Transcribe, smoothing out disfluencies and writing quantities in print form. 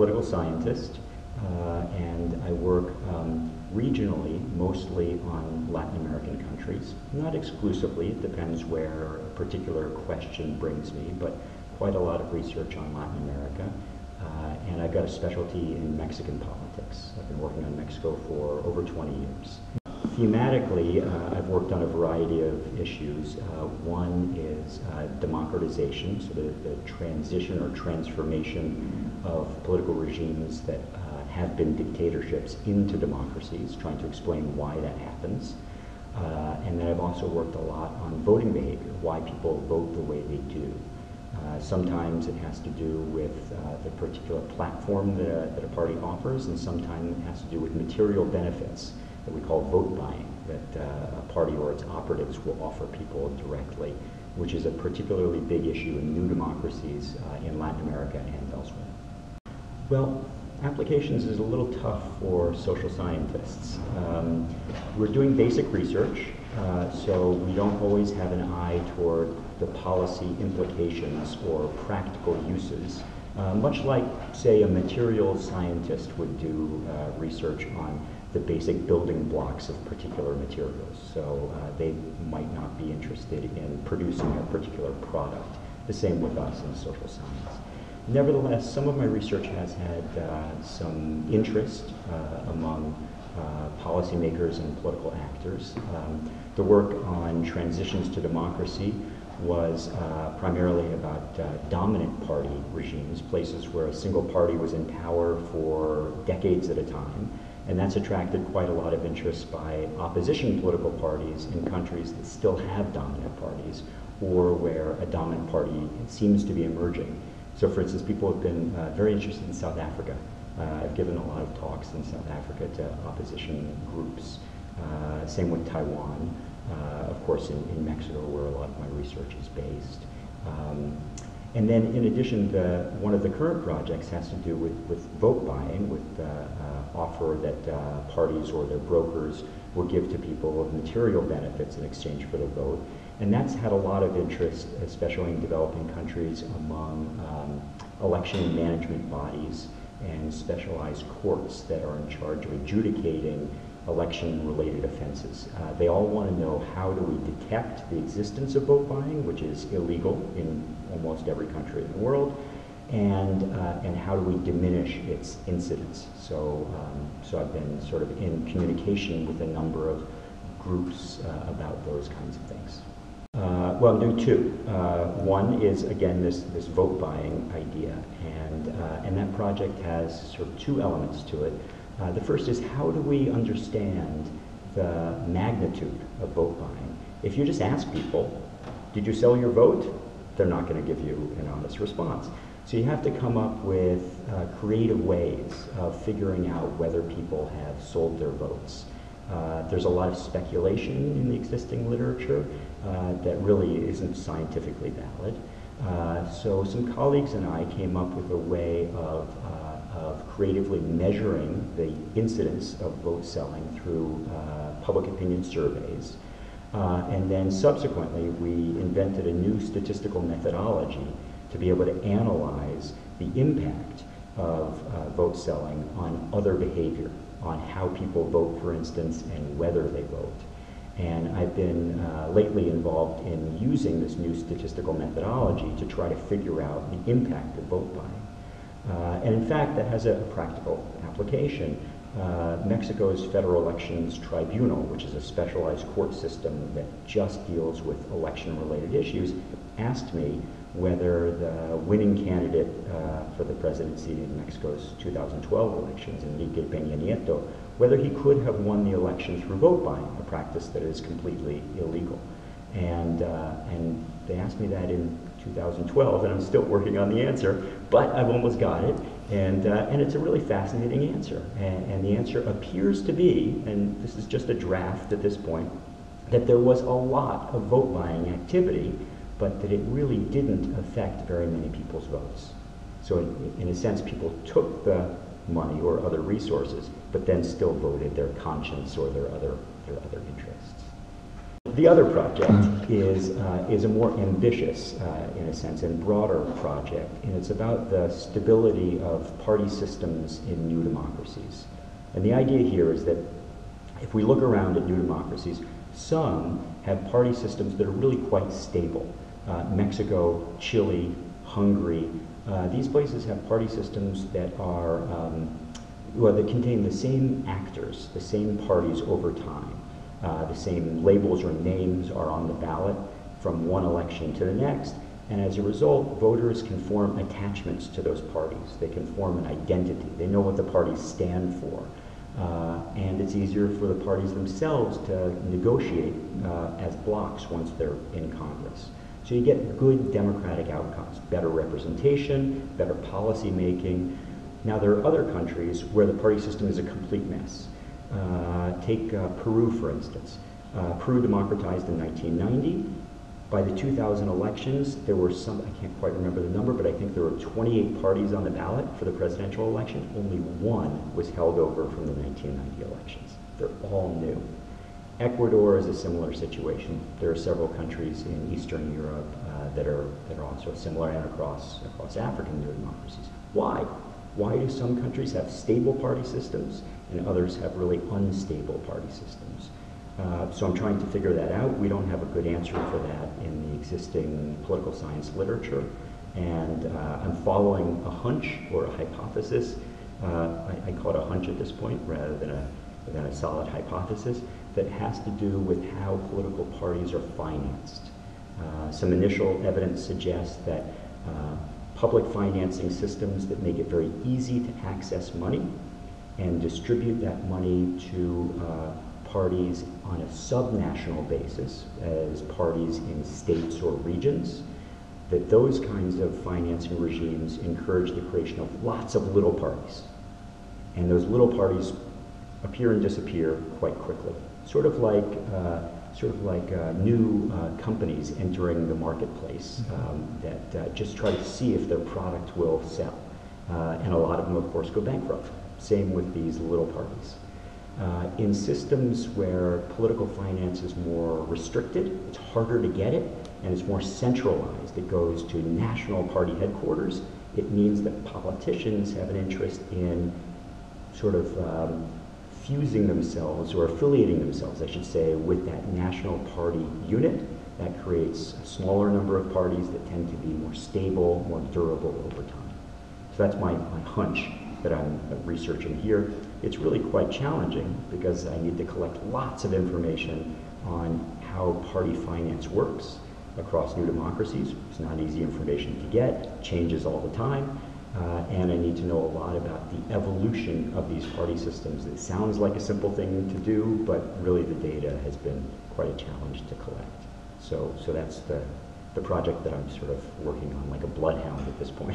political scientist, and I work regionally, mostly on Latin American countries. Not exclusively, it depends where a particular question brings me, but quite a lot of research on Latin America. And I've got a specialty in Mexican politics. I've been working on Mexico for over 20 years. Thematically, I've worked on a variety of issues. One is democratization, so the transition or transformation of political regimes that have been dictatorships into democracies, trying to explain why that happens. And then I've also worked a lot on voting behavior, why people vote the way they do. Sometimes it has to do with the particular platform that a party offers, and sometimes it has to do with material benefits that we call vote buying, that a party or its operatives will offer people directly, which is a particularly big issue in new democracies in Latin America and elsewhere. Well, applications is a little tough for social scientists. We're doing basic research, so we don't always have an eye toward the policy implications or practical uses, much like, say, a materials scientist would do research on the basic building blocks of particular materials. So they might not be interested in producing a particular product. The same with us in social science. Nevertheless, some of my research has had some interest among policymakers and political actors. The work on transitions to democracy was primarily about dominant party regimes, places where a single party was in power for decades at a time. And that's attracted quite a lot of interest by opposition political parties in countries that still have dominant parties, or where a dominant party seems to be emerging. So for instance, people have been very interested in South Africa. I've given a lot of talks in South Africa to opposition groups. Same with Taiwan, of course in Mexico, where a lot of my research is based. And then in addition, one of the current projects has to do with vote buying, with offer that parties or their brokers will give to people of material benefits in exchange for the vote. And that's had a lot of interest, especially in developing countries, among election management bodies and specialized courts that are in charge of adjudicating election-related offenses. They all want to know, how do we detect the existence of vote buying, which is illegal in almost every country in the world, and how do we diminish its incidence? So I've been sort of in communication with a number of groups about those kinds of things. Well, I'm doing two. One is, again, this vote buying idea, and that project has sort of two elements to it. The first is, how do we understand the magnitude of vote buying? If you just ask people, did you sell your vote? They're not going to give you an honest response. So you have to come up with creative ways of figuring out whether people have sold their votes. There's a lot of speculation in the existing literature that really isn't scientifically valid. So some colleagues and I came up with a way of creatively measuring the incidence of vote selling through public opinion surveys. And then subsequently, we invented a new statistical methodology to be able to analyze the impact of vote selling on other behavior, on how people vote, for instance, and whether they vote. And I've been lately involved in using this new statistical methodology to try to figure out the impact of vote buying. And in fact, that has a practical application. Mexico's Federal Elections Tribunal, which is a specialized court system that just deals with election-related issues, asked me whether the winning candidate for the presidency in Mexico's 2012 elections, Enrique Peña Nieto, whether he could have won the election through vote buying, a practice that is completely illegal. And they asked me that in 2012, and I'm still working on the answer, but I've almost got it. And it's a really fascinating answer. And the answer appears to be, and this is just a draft at this point, that there was a lot of vote buying activity, but that it really didn't affect very many people's votes. So in a sense, people took the money or other resources, but then still voted their conscience or their other interests. The other project is a more ambitious, in a sense, and broader project, and it's about the stability of party systems in new democracies. And the idea here is that if we look around at new democracies, some have party systems that are really quite stable. Mexico, Chile, Hungary, these places have party systems that are, that contain the same actors, the same parties over time. The same labels or names are on the ballot from one election to the next, and as a result, voters can form attachments to those parties. They can form an identity. They know what the parties stand for. And it's easier for the parties themselves to negotiate as blocs once they're in Congress. So you get good democratic outcomes, better representation, better policy making. Now there are other countries where the party system is a complete mess. Take Peru, for instance. Peru democratized in 1990. By the 2000 elections, there were some, I can't quite remember the number, but I think there were 28 parties on the ballot for the presidential election. Only one was held over from the 1990 elections. They're all new. Ecuador is a similar situation. There are several countries in Eastern Europe that are also similar, and across African new democracies. Why? Why do some countries have stable party systems and others have really unstable party systems? So I'm trying to figure that out. We don't have a good answer for that in the existing political science literature. And I'm following a hunch or a hypothesis. I call it a hunch at this point rather than a solid hypothesis that has to do with how political parties are financed. Some initial evidence suggests that public financing systems that make it very easy to access money and distribute that money to parties on a subnational basis as parties in states or regions, that those kinds of financing regimes encourage the creation of lots of little parties. And those little parties appear and disappear quite quickly. Sort of like new companies entering the marketplace that just try to see if their product will sell. And a lot of them, of course, go bankrupt. Same with these little parties. In systems where political finance is more restricted, it's harder to get it, and it's more centralized. It goes to national party headquarters. It means that politicians have an interest in sort of fusing themselves, or affiliating themselves, I should say, with that national party unit. That creates a smaller number of parties that tend to be more stable, more durable over time. So that's my hunch that I'm researching here. It's really quite challenging because I need to collect lots of information on how party finance works across new democracies. It's not easy information to get, changes all the time, and I need to know a lot about the evolution of these party systems. It sounds like a simple thing to do, but really the data has been quite a challenge to collect. So that's the project that I'm sort of working on, like a bloodhound at this point.